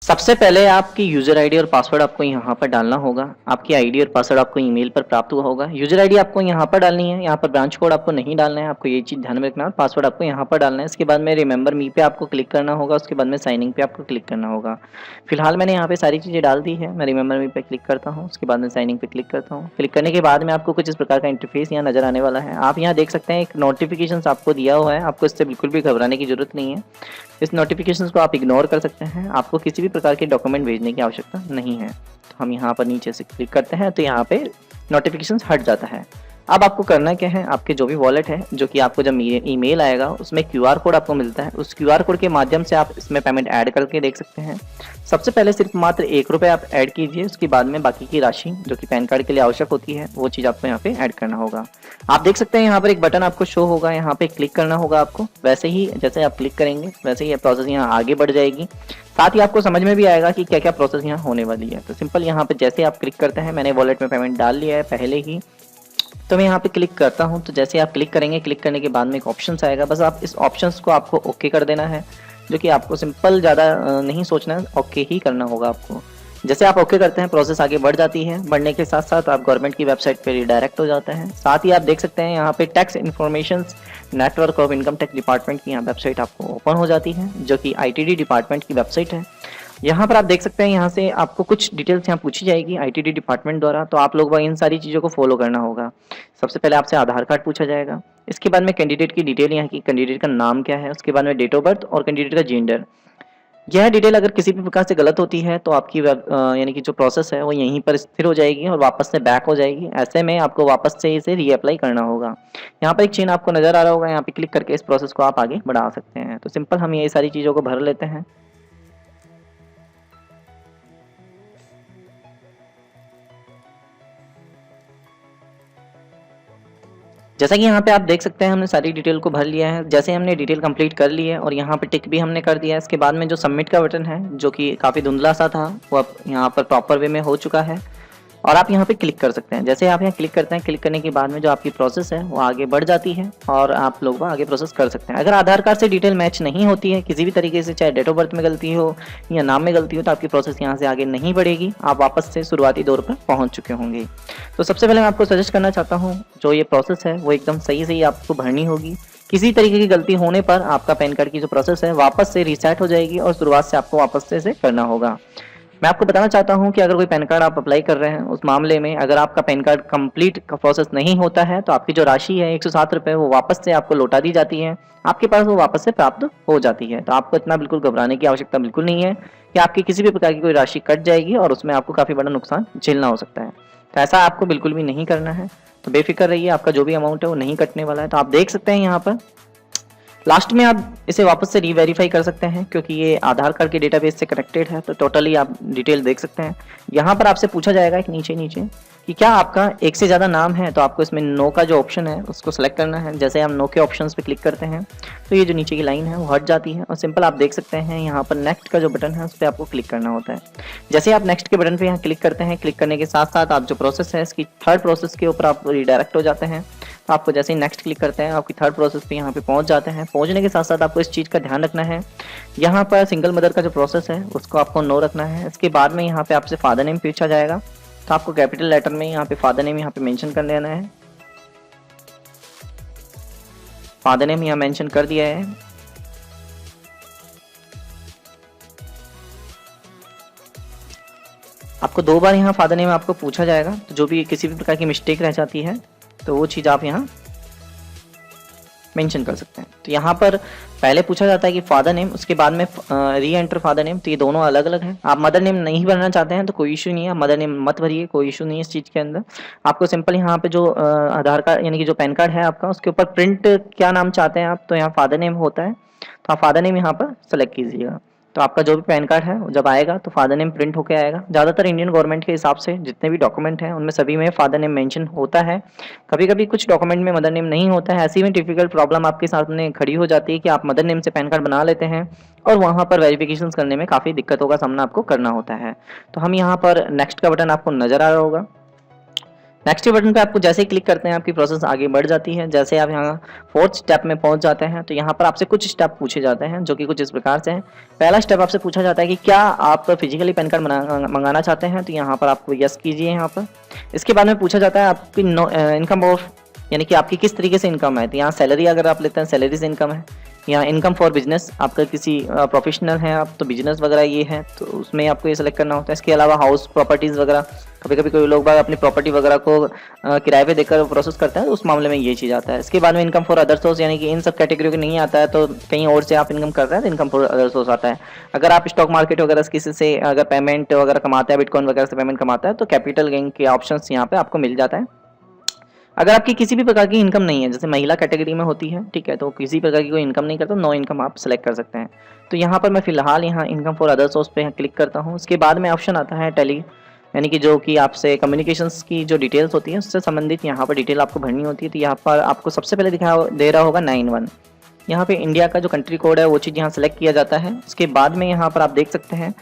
सबसे पहले आपकी यूज़र आईडी और पासवर्ड आपको यहाँ पर डालना होगा। आपकी आईडी और पासवर्ड आपको ईमेल पर प्राप्त हुआ होगा। यूज़र आईडी आपको यहाँ पर डालनी है, यहाँ पर ब्रांच कोड आपको नहीं डालना है, आपको ये चीज़ ध्यान में रखना है। और पासवर्ड आपको यहाँ पर डालना है। इसके बाद में रिमेंबर मी पे आपको क्लिक करना होगा, उसके बाद में साइन इन पे आपको क्लिक करना होगा। फिलहाल मैंने यहाँ पे सारी चीज़ें डाल दी है। मैं रिमेंबर मी पे क्लिक करता हूँ, उसके बाद में साइन इन पे क्लिक करता हूँ। क्लिक करने के बाद में आपको कुछ इस प्रकार का इंटरफेस यहाँ नज़र आने वाला है। आप यहाँ देख सकते हैं एक नोटिफिकेशन आपको दिया हुआ है, आपको इससे बिल्कुल भी घबराने की जरूरत नहीं है। इस नोटिफिकेशंस को आप इग्नोर कर सकते हैं। आपको किसी भी प्रकार के डॉक्यूमेंट भेजने की आवश्यकता नहीं है। तो हम यहाँ पर नीचे से क्लिक करते हैं तो यहाँ पे नोटिफिकेशंस हट जाता है। अब आपको करना क्या है, आपके जो भी वॉलेट है, जो कि आपको जब ईमेल आएगा उसमें क्यूआर कोड आपको मिलता है, उस क्यूआर कोड के माध्यम से आप इसमें पेमेंट ऐड करके देख सकते हैं। सबसे पहले सिर्फ मात्र 1 रुपये आप ऐड कीजिए, उसके बाद में बाकी की राशि जो कि पैन कार्ड के लिए आवश्यक होती है वो चीज़ आपको यहाँ पे ऐड करना होगा। आप देख सकते हैं यहाँ पर एक बटन आपको शो होगा, यहाँ पे क्लिक करना होगा आपको। वैसे ही जैसे आप क्लिक करेंगे वैसे ही प्रोसेस यहाँ आगे बढ़ जाएगी। साथ ही आपको समझ में भी आएगा कि क्या क्या प्रोसेस यहाँ होने वाली है। तो सिंपल यहाँ पे जैसे आप क्लिक करते हैं, मैंने वॉलेट में पेमेंट डाल लिया है पहले ही, तो मैं यहाँ पे क्लिक करता हूँ। तो जैसे आप क्लिक करेंगे, क्लिक करने के बाद में एक ऑप्शन आएगा, बस आप इस ऑप्शंस को आपको ओके कर देना है, जो कि आपको सिंपल ज़्यादा नहीं सोचना है, ओके ही करना होगा आपको। जैसे आप ओके करते हैं प्रोसेस आगे बढ़ जाती है। बढ़ने के साथ साथ आप गवर्नमेंट की वेबसाइट पे रिडायरेक्ट हो जाते हैं। साथ ही आप देख सकते हैं यहाँ पे tax information network of income tax department की यहाँ वेबसाइट आपको ओपन हो जाती है, जो कि आईटीडी डिपार्टमेंट की वेबसाइट है। यहाँ पर आप देख सकते हैं, यहाँ से आपको कुछ डिटेल्स यहाँ पूछी जाएगी आईटीडी डिपार्टमेंट द्वारा, तो आप लोग इन सारी चीज़ों को फॉलो करना होगा। सबसे पहले आपसे आधार कार्ड पूछा जाएगा, इसके बाद में कैंडिडेट की डिटेल, यहाँ की कैंडिडेट का नाम क्या है, उसके बाद में डेट ऑफ बर्थ और कैंडिडेट का जेंडर। यह डिटेल अगर किसी भी प्रकार से गलत होती है तो आपकी यानी कि जो प्रोसेस है वो यहीं पर स्थिर हो जाएगी और वापस से बैक हो जाएगी। ऐसे में आपको वापस से इसे रीअप्लाई करना होगा। यहाँ पर एक चेन आपको नजर आ रहा होगा, यहाँ पे क्लिक करके इस प्रोसेस को आप आगे बढ़ा सकते हैं। तो सिंपल हम ये सारी चीज़ों को भर लेते हैं। जैसा कि यहाँ पे आप देख सकते हैं हमने सारी डिटेल को भर लिया है। जैसे हमने डिटेल कंप्लीट कर ली है और यहाँ पे टिक भी हमने कर दिया है। इसके बाद में जो सबमिट का बटन है, जो कि काफ़ी धुंधला सा था, वो अब यहाँ पर प्रॉपर वे में हो चुका है और आप यहाँ पे क्लिक कर सकते हैं। जैसे आप यहाँ क्लिक करते हैं, क्लिक करने के बाद में जो आपकी प्रोसेस है वो आगे बढ़ जाती है और आप लोग वो आगे प्रोसेस कर सकते हैं। अगर आधार कार्ड से डिटेल मैच नहीं होती है किसी भी तरीके से, चाहे डेट ऑफ बर्थ में गलती हो या नाम में गलती हो, तो आपकी प्रोसेस यहाँ से आगे नहीं बढ़ेगी, आप वापस से शुरुआती दौर पर पहुँच चुके होंगे। तो सबसे पहले मैं आपको सजेस्ट करना चाहता हूँ, जो ये प्रोसेस है वो एकदम सही सही आपको भरनी होगी। किसी तरीके की गलती होने पर आपका पैन कार्ड की जो प्रोसेस है वापस से रीसेट हो जाएगी और शुरुआत से आपको वापस से इसे करना होगा। मैं आपको बताना चाहता हूं कि अगर कोई पैन कार्ड आप अप्लाई कर रहे हैं, उस मामले में अगर आपका पैन कार्ड कंप्लीट का प्रोसेस नहीं होता है तो आपकी जो राशि है 107 रुपये वो वापस से आपको लौटा दी जाती है, आपके पास वो वापस से प्राप्त हो जाती है। तो आपको इतना बिल्कुल घबराने की आवश्यकता बिल्कुल नहीं है कि आपकी किसी भी प्रकार की कोई राशि कट जाएगी और उसमें आपको काफ़ी बड़ा नुकसान झेलना हो सकता है। तो ऐसा आपको बिल्कुल भी नहीं करना है। तो बेफिक्र रहिए, आपका जो भी अमाउंट है वो नहीं कटने वाला है। तो आप देख सकते हैं यहाँ पर लास्ट में आप इसे वापस से रीवेरीफाई कर सकते हैं, क्योंकि ये आधार कार्ड के डेटाबेस से कनेक्टेड है। तो टोटली आप डिटेल देख सकते हैं। यहाँ पर आपसे पूछा जाएगा एक नीचे नीचे कि क्या आपका एक से ज़्यादा नाम है, तो आपको इसमें नो का जो ऑप्शन है उसको सेलेक्ट करना है। जैसे हम नो के ऑप्शंस पे क्लिक करते हैं तो ये जो नीचे की लाइन है वो हट जाती है और सिंपल आप देख सकते हैं यहाँ पर नेक्स्ट का जो बटन है उस पर आपको क्लिक करना होता है। जैसे आप नेक्स्ट के बटन पे यहाँ क्लिक करते हैं, क्लिक करने के साथ साथ आप जो प्रोसेस है इसकी थर्ड प्रोसेस के ऊपर आप रिडायरेक्ट हो जाते हैं। तो आपको जैसे ही नेक्स्ट क्लिक करते हैं आपकी थर्ड प्रोसेस पे यहाँ पे पहुँच जाते हैं। पहुँचने के साथ साथ आपको इस चीज़ का ध्यान रखना है, यहाँ पर सिंगल मदर का जो प्रोसेस है उसको आपको नो रखना है। इसके बाद में यहाँ पे आपसे फादर नेम पूछा जाएगा, तो आपको कैपिटल लेटर में यहाँ पे फादर नेम यहाँ पे मेंशन कर देना है। फादर नेम यहाँ मेंशन कर दिया है। आपको 2 बार यहाँ फादर नेम आपको पूछा जाएगा, तो जो भी किसी भी प्रकार की मिस्टेक रह जाती है तो वो चीज़ आप यहाँ मेंशन कर सकते हैं। तो यहाँ पर पहले पूछा जाता है कि फादर नेम, उसके बाद में री एंटर फादर नेम, तो ये दोनों अलग अलग हैं। आप मदर नेम नहीं भरना चाहते हैं तो कोई इशू नहीं है, मदर नेम मत भरिए, कोई इशू नहीं है इस चीज़ के अंदर। आपको सिंपल यहाँ पे जो आधार कार्ड यानी कि जो पैन कार्ड है आपका उसके ऊपर प्रिंट क्या नाम चाहते हैं आप, तो यहाँ फादर नेम होता है, तो आप फादर नेम यहाँ पर सेलेक्ट कीजिएगा। तो आपका जो भी पैन कार्ड है जब आएगा तो फादर नेम प्रिंट होकर आएगा। ज़्यादातर इंडियन गवर्नमेंट के हिसाब से जितने भी डॉक्यूमेंट हैं उनमें सभी में फादर नेम मेंशन होता है। कभी कभी कुछ डॉक्यूमेंट में मदर नेम नहीं होता है। ऐसी में डिफिकल्ट प्रॉब्लम आपके सामने खड़ी हो जाती है कि आप मदर नेम से पैन कार्ड बना लेते हैं और वहाँ पर वेरिफिकेशन करने में काफ़ी दिक्कतों का सामना आपको करना होता है। तो हम यहाँ पर नेक्स्ट का बटन आपको नज़र आ रहा होगा। नेक्स्ट के बटन पे आपको जैसे ही क्लिक करते हैं आपकी प्रोसेस आगे बढ़ जाती है। जैसे आप यहाँ फोर्थ स्टेप में पहुंच जाते हैं तो यहाँ पर आपसे कुछ स्टेप पूछे जाते हैं जो कि कुछ इस प्रकार से हैं। पहला स्टेप आपसे पूछा जाता है कि क्या आप फिजिकली पैन कार्ड मंगाना चाहते हैं, तो यहाँ पर आपको यस कीजिए यहाँ पर। इसके बाद में पूछा जाता है आपकी इनकम ऑफ, यानी कि आपकी किस तरीके से इनकम है। तो यहाँ सैलरी अगर आप लेते हैं सैलरी से इनकम है, यहाँ इनकम फॉर बिजनेस, आपका किसी प्रोफेशनल है आप तो बिजनेस वगैरह ये है तो उसमें आपको ये सेलेक्ट करना होता है। इसके अलावा हाउस प्रॉपर्टीज़ वगैरह, कभी कभी कोई लोग बाग अपनी प्रॉपर्टी वगैरह को किराए पे देकर प्रोसेस करते हैं तो उस मामले में ये चीज़ आता है। इसके बाद में इनकम फॉर अदर सोर्स, यानी कि इन सब कैटेगरी के नहीं आता है तो कहीं और से आप इनकम कर रहे हैं तो इनकम फॉर अदर सोर्स आता है। अगर आप स्टॉक मार्केट वगैरह किसी से अगर पेमेंट वगैरह कमाते हैं, बिटकॉइन वगैरह से पेमेंट कमाता है तो कैपिटल गेन के ऑप्शन यहाँ पे आपको मिल जाता है। अगर आपकी किसी भी प्रकार की इनकम नहीं है, जैसे महिला कैटेगरी में होती है, ठीक है, तो किसी प्रकार की कोई इनकम नहीं करता, नो इनकम आप सेलेक्ट कर सकते हैं। तो यहाँ पर मैं फिलहाल यहाँ इनकम फॉर अदर सोर्स पे क्लिक करता हूँ। उसके बाद में ऑप्शन आता है टेली, यानी कि जो कि आपसे कम्युनिकेशंस की जो डिटेल्स होती है उससे संबंधित यहाँ पर डिटेल आपको भरनी होती है। तो यहाँ पर आपको सबसे पहले दे रहा होगा 91, यहाँ पे इंडिया का जो कंट्री कोड है वो चीज़ यहाँ सेलेक्ट किया जाता है। उसके बाद में यहाँ पर आप देख सकते हैं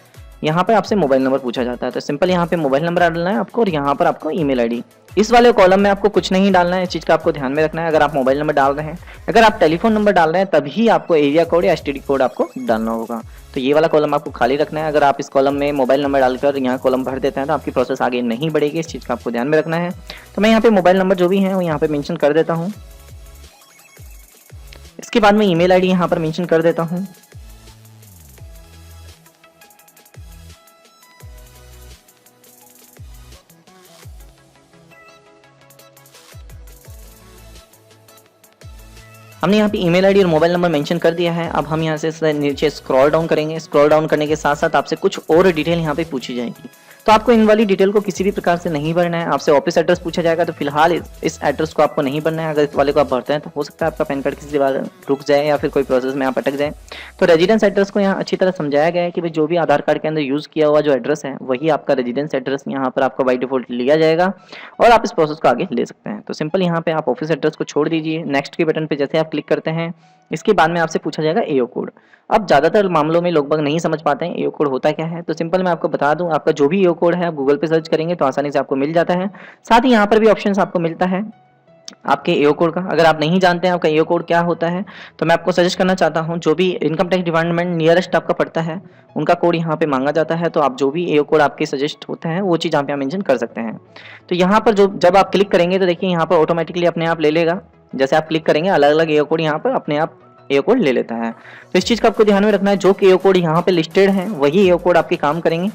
यहाँ पे आपसे मोबाइल नंबर पूछा जाता है, तो सिंपल यहाँ पे मोबाइल नंबर डालना है आपको और यहाँ पर आपको ईमेल आईडी। इस वाले कॉलम में आपको कुछ नहीं डालना है, इस चीज़ का आपको ध्यान में रखना है। अगर आप मोबाइल नंबर डाल रहे हैं, अगर आप टेलीफोन नंबर डाल रहे हैं तभी आपको एरिया कोड या एसटीडी कोड आपको डालना होगा। तो ये वाला कॉलम आपको खाली रखना है। अगर आप इस कॉलम में मोबाइल नंबर डालकर यहाँ कॉलम भर देते हैं तो आपकी प्रोसेस आगे नहीं बढ़ेगी, इस चीज़ का आपको ध्यान में रखना है। तो मैं यहाँ पे मोबाइल नंबर जो भी है वो यहाँ पे मेंशन कर देता हूँ। इसके बाद में ईमेल आईडी यहाँ पर मेंशन कर देता हूँ। हमने यहाँ पे ईमेल आईडी और मोबाइल नंबर मेंशन कर दिया है। अब हम यहाँ से नीचे स्क्रॉल डाउन करेंगे। स्क्रॉल डाउन करने के साथ साथ आपसे कुछ और डिटेल यहाँ पे पूछी जाएगी, तो आपको इन वाली डिटेल को किसी भी प्रकार से नहीं भरना है। आपसे ऑफिस एड्रेस पूछा जाएगा तो फिलहाल इस एड्रेस को आपको नहीं भरना है। अगर इस वाले को आप भरते हैं तो हो सकता है आपका पैन कार्ड किसी बार रुक जाए या फिर कोई प्रोसेस में आप अटक जाए। तो रेजिडेंस एड्रेस को यहाँ अच्छी तरह समझाया गया है कि भाई जो भी आधार कार्ड के अंदर यूज़ किया हुआ जो एड्रेस है वही आपका रेजिडेंस एड्रेस यहाँ पर आपको बाई डिफॉल्ट लिया जाएगा और आप इस प्रोसेस को आगे ले सकते हैं। तो सिंपल यहाँ पे आप ऑफिस एड्रेस को छोड़ दीजिए। नेक्स्ट के बटन पे जैसे आप क्लिक करते हैं इसके बाद में आपसे पूछा जाएगा एओ कोड। अब ज़्यादातर मामलों में लोग बाग नहीं समझ पाते हैं एओ कोड होता क्या है, तो सिंपल मैं आपको बता दूं, आपका जो भी एओ कोड है आप गूगल पे सर्च करेंगे तो आसानी से आपको मिल जाता है। साथ ही यहाँ पर भी ऑप्शंस आपको मिलता है आपके एओ कोड का। अगर आप नहीं जानते हैं आपका एओ कोड क्या होता है तो मैं आपको सजेस्ट करना चाहता हूं, जो भी इनकम टैक्स डिपार्टमेंट नियरेस्ट आपका पड़ता है उनका कोड यहाँ पे मांगा जाता है। तो आप जो भी एओ कोड आपके सजेस्ट होते हैं वो चीज़ यहाँ पे आप मेंशन कर सकते हैं। तो यहाँ पर जब आप क्लिक करेंगे तो देखिए यहाँ पर ऑटोमेटिकली अपने आप ले लेगा। जैसे आप क्लिक करेंगे अलग अलग एओ कोड यहाँ पर अपने आप एओ कोड ले लेता है। तो इस चीज़ का आपको ध्यान में रखना है, जो एओ कोड यहाँ पे लिस्टेड है वही एओ कोड आपके काम करेंगे।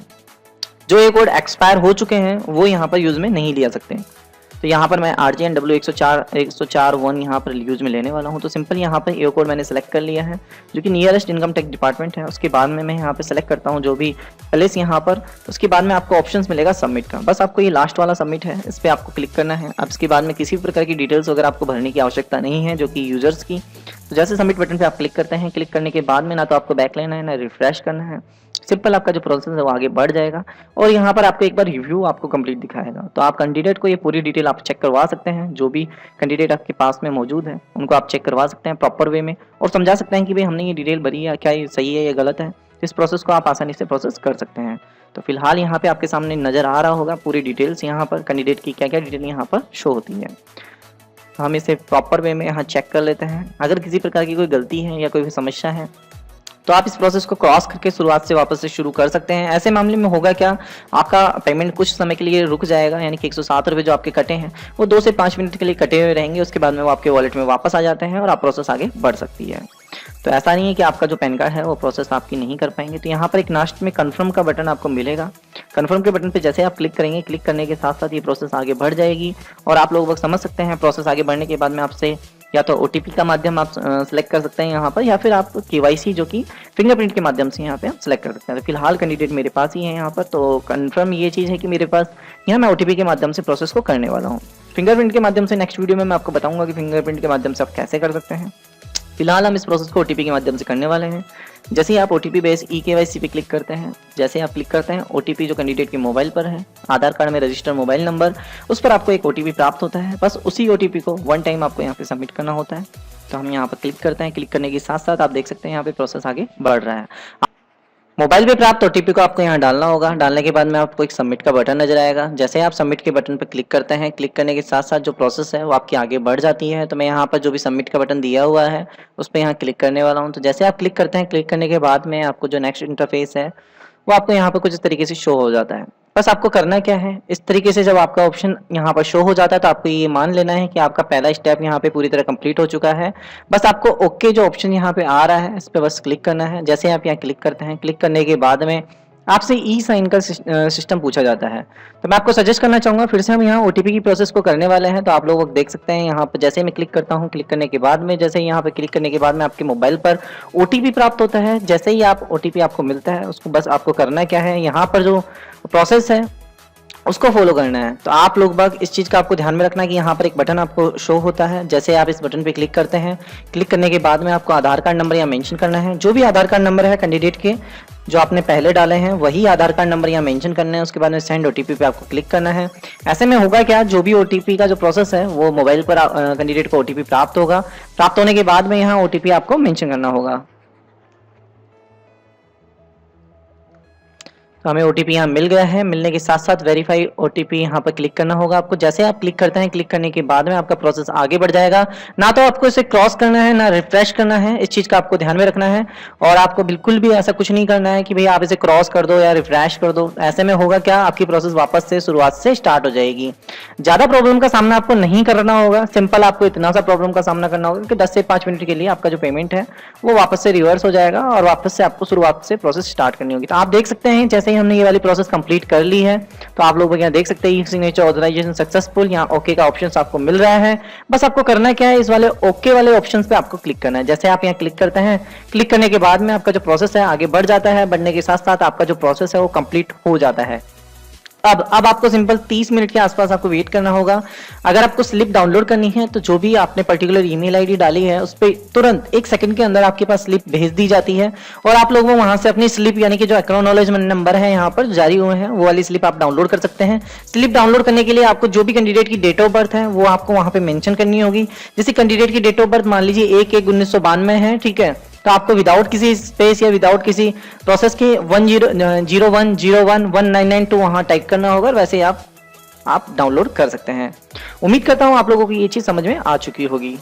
जो एओ कोड एक्सपायर हो चुके हैं वो यहाँ पर यूज़ में नहीं लिया सकते। तो यहाँ पर मैं RJNW 104.1 यहाँ पर यूज़ में लेने वाला हूँ। तो सिंपल यहाँ पर एओ कोड मैंने सेलेक्ट कर लिया है जो कि नियरेस्ट इनकम टैक्स डिपार्टमेंट है। उसके बाद में मैं यहाँ पे सेलेक्ट करता हूँ जो भी प्लेस यहाँ पर। उसके बाद में आपको ऑप्शंस मिलेगा सबमिट का, बस आपको ये लास्ट वाला सबमिट है, इस पर आपको क्लिक करना है। अब इसके बाद में किसी भी प्रकार की डिटेल्स वगैरह आपको भरने की आवश्यकता नहीं है जो कि यूजर्स की। तो जैसे सबमिट बटन पे आप क्लिक करते हैं, क्लिक करने के बाद में ना तो आपको बैक लेना है ना रिफ्रेश करना है, सिंपल आपका जो प्रोसेस है वो आगे बढ़ जाएगा और यहाँ पर आपको एक बार रिव्यू आपको कंप्लीट दिखाएगा। तो आप कैंडिडेट को ये पूरी डिटेल आप चेक करवा सकते हैं, जो भी कैंडिडेट आपके पास में मौजूद है उनको आप चेक करवा सकते हैं प्रॉपर वे में और समझा सकते हैं कि भाई हमने ये डिटेल भरी है, क्या ये सही है या गलत है। इस प्रोसेस को आप आसानी से प्रोसेस कर सकते हैं। तो फिलहाल यहाँ पे आपके सामने नज़र आ रहा होगा पूरी डिटेल्स, यहाँ पर कैंडिडेट की क्या क्या डिटेल यहाँ पर शो होती है। हम इसे प्रॉपर वे में यहाँ चेक कर लेते हैं। अगर किसी प्रकार की कोई गलती है या कोई भी समस्या है तो आप इस प्रोसेस को क्रॉस करके शुरुआत से वापस से शुरू कर सकते हैं। ऐसे मामले में होगा क्या, आपका पेमेंट कुछ समय के लिए रुक जाएगा, यानी कि 107 रुपये जो आपके कटे हैं वो 2 से 5 मिनट के लिए कटे हुए रहेंगे। उसके बाद में वो आपके वॉलेट में वापस आ जाते हैं और आप प्रोसेस आगे बढ़ सकती है। तो ऐसा नहीं है कि आपका जो पैन कार्ड है वो प्रोसेस आपकी नहीं कर पाएंगे। तो यहाँ पर एक लास्ट में कन्फर्म का बटन आपको मिलेगा। कन्फर्म के बटन पे जैसे आप क्लिक करेंगे, क्लिक करने के साथ साथ ये प्रोसेस आगे बढ़ जाएगी और आप लोग समझ सकते हैं प्रोसेस आगे बढ़ने के बाद में आपसे या तो OTP का माध्यम आप सेलेक्ट कर सकते हैं यहाँ पर, या फिर आप KYC जो कि फिंगरप्रिंट के माध्यम से यहाँ पे आप सेलेक्ट कर सकते हैं। तो फिलहाल कैंडिडेट मेरे पास ही है यहाँ पर, तो कन्फर्म ये चीज़ है कि मेरे पास यहाँ मैं OTP के माध्यम से प्रोसेस को करने वाला हूँ। फिंगरप्रिंट के माध्यम से नेक्स्ट वीडियो में मैं आपको बताऊंगा कि फिंगरप्रिंट के माध्यम से आप कैसे कर सकते हैं। फिलहाल हम इस प्रोसेस को OTP के माध्यम से करने वाले हैं। जैसे ही आप OTP बेस eKYC पे क्लिक करते हैं, जैसे आप क्लिक करते हैं OTP जो कैंडिडेट के मोबाइल पर है, आधार कार्ड में रजिस्टर्ड मोबाइल नंबर, उस पर आपको एक OTP प्राप्त होता है। बस उसी OTP को वन टाइम आपको यहाँ पे सबमिट करना होता है। तो हम यहाँ पर क्लिक करते हैं। क्लिक करने के साथ साथ आप देख सकते हैं यहाँ पे प्रोसेस आगे बढ़ रहा है। मोबाइल पे प्राप्त ओटीपी को आपको यहाँ डालना होगा। डालने के बाद में आपको एक सबमिट का बटन नजर आएगा। जैसे ही आप सबमिट के बटन पर क्लिक करते हैं, क्लिक करने के साथ साथ जो प्रोसेस है वो आपकी आगे बढ़ जाती है। तो मैं यहाँ पर जो भी सबमिट का बटन दिया हुआ है उस पर यहाँ क्लिक करने वाला हूँ। तो जैसे आप क्लिक करते हैं, क्लिक करने के बाद में आपको जो नेक्स्ट इंटरफेस है वो आपको यहाँ पर कुछ इस तरीके से शो हो जाता है। बस आपको करना क्या है, इस तरीके से जब आपका ऑप्शन यहाँ पर शो हो जाता है तो आपको ये मान लेना है कि आपका पहला स्टेप यहाँ पे पूरी तरह कंप्लीट हो चुका है। बस आपको ओके जो ऑप्शन यहाँ पे आ रहा है इस पर बस क्लिक करना है। जैसे आप यहाँ क्लिक करते हैं, क्लिक करने के बाद में आपसे ई साइन का सिस्टम पूछा जाता है। तो मैं आपको सजेस्ट करना चाहूंगा, फिर से हम यहाँ ओटीपी की प्रोसेस को करने वाले हैं। तो आप लोग देख सकते हैं यहाँ पर जैसे मैं क्लिक करता हूँ, क्लिक करने के बाद में जैसे यहाँ पे क्लिक करने के बाद में आपके मोबाइल पर ओटीपी प्राप्त होता है। जैसे ही आप ओटीपी आपको मिलता है उसको बस आपको करना क्या है, यहाँ पर जो प्रोसेस है उसको फॉलो करना है। तो आप लोग बाग इस चीज़ का आपको ध्यान में रखना है कि यहाँ पर एक बटन आपको शो होता है। जैसे आप इस बटन पे क्लिक करते हैं, क्लिक करने के बाद में आपको आधार कार्ड नंबर यहाँ मेंशन करना है। जो भी आधार कार्ड नंबर है कैंडिडेट के जो आपने पहले डाले हैं वही आधार कार्ड नंबर यहाँ मेंशन करना है। उसके बाद में सेंड ओटीपी पे आपको क्लिक करना है। ऐसे में होगा क्या, जो भी ओटीपी का जो प्रोसेस है वो मोबाइल पर कैंडिडेट को ओटीपी प्राप्त होगा। प्राप्त होने के बाद में यहाँ ओटीपी आपको मेंशन करना होगा। तो हमें ओटीपी यहाँ मिल गया है। मिलने के साथ साथ वेरीफाई ओटीपी यहाँ पर क्लिक करना होगा आपको। जैसे आप क्लिक करते हैं, क्लिक करने के बाद में आपका प्रोसेस आगे बढ़ जाएगा। ना तो आपको इसे क्रॉस करना है ना रिफ्रेश करना है, इस चीज का आपको ध्यान में रखना है। और आपको बिल्कुल भी ऐसा कुछ नहीं करना है कि भाई आप इसे क्रॉस कर दो या रिफ्रेश कर दो। ऐसे में होगा क्या, आपकी प्रोसेस वापस से शुरुआत से स्टार्ट हो जाएगी। ज्यादा प्रॉब्लम का सामना आपको नहीं करना होगा। सिंपल आपको इतना सा प्रॉब्लम का सामना करना होगा कि 10 से 5 मिनट के लिए आपका जो पेमेंट है वो वापस से रिवर्स हो जाएगा और वापस से आपको शुरुआत से प्रोसेस स्टार्ट करनी होगी। तो आप देख सकते हैं जैसे ही हमने ये वाली प्रोसेस कंप्लीट कर ली है तो आप लोग यहाँ देख सकते हैं सिग्नेचर ऑथराइजेशन सक्सेसफुल, यहाँ ओके का ऑप्शन आपको मिल रहा है। बस आपको करना क्या है, इस वाले ओके वाले ऑप्शन पे आपको क्लिक करना है। जैसे आप यहाँ क्लिक करते हैं, क्लिक करने के बाद में आपका जो प्रोसेस है आगे बढ़ जाता है। बढ़ने के साथ साथ आपका जो प्रोसेस है वो कंप्लीट हो जाता है। अब आपको सिंपल 30 मिनट के आसपास आपको वेट करना होगा। अगर आपको स्लिप डाउनलोड करनी है तो जो भी आपने पर्टिकुलर ईमेल आईडी डाली है उस पर तुरंत 1 सेकंड के अंदर आपके पास स्लिप भेज दी जाती है और आप लोग वहां से अपनी स्लिप यानी कि जो एक्नॉलेजमेंट नंबर है यहाँ पर जारी हुए हैं वो वाली स्लिप आप डाउनलोड कर सकते हैं। स्लिप डाउनलोड करने के लिए आपको जो भी कैंडिडेट की डेट ऑफ बर्थ है वो आपको वहां पे मेंशन करनी होगी। जैसे कैंडिडेट की डेट ऑफ बर्थ मान लीजिए 1/1/1992 है, ठीक है, तो आपको विदाउट किसी स्पेस या विदाउट किसी प्रोसेस के 1001011992 वहां टाइप करना होगा। वैसे आप डाउनलोड कर सकते हैं। उम्मीद करता हूं आप लोगों को ये चीज समझ में आ चुकी होगी।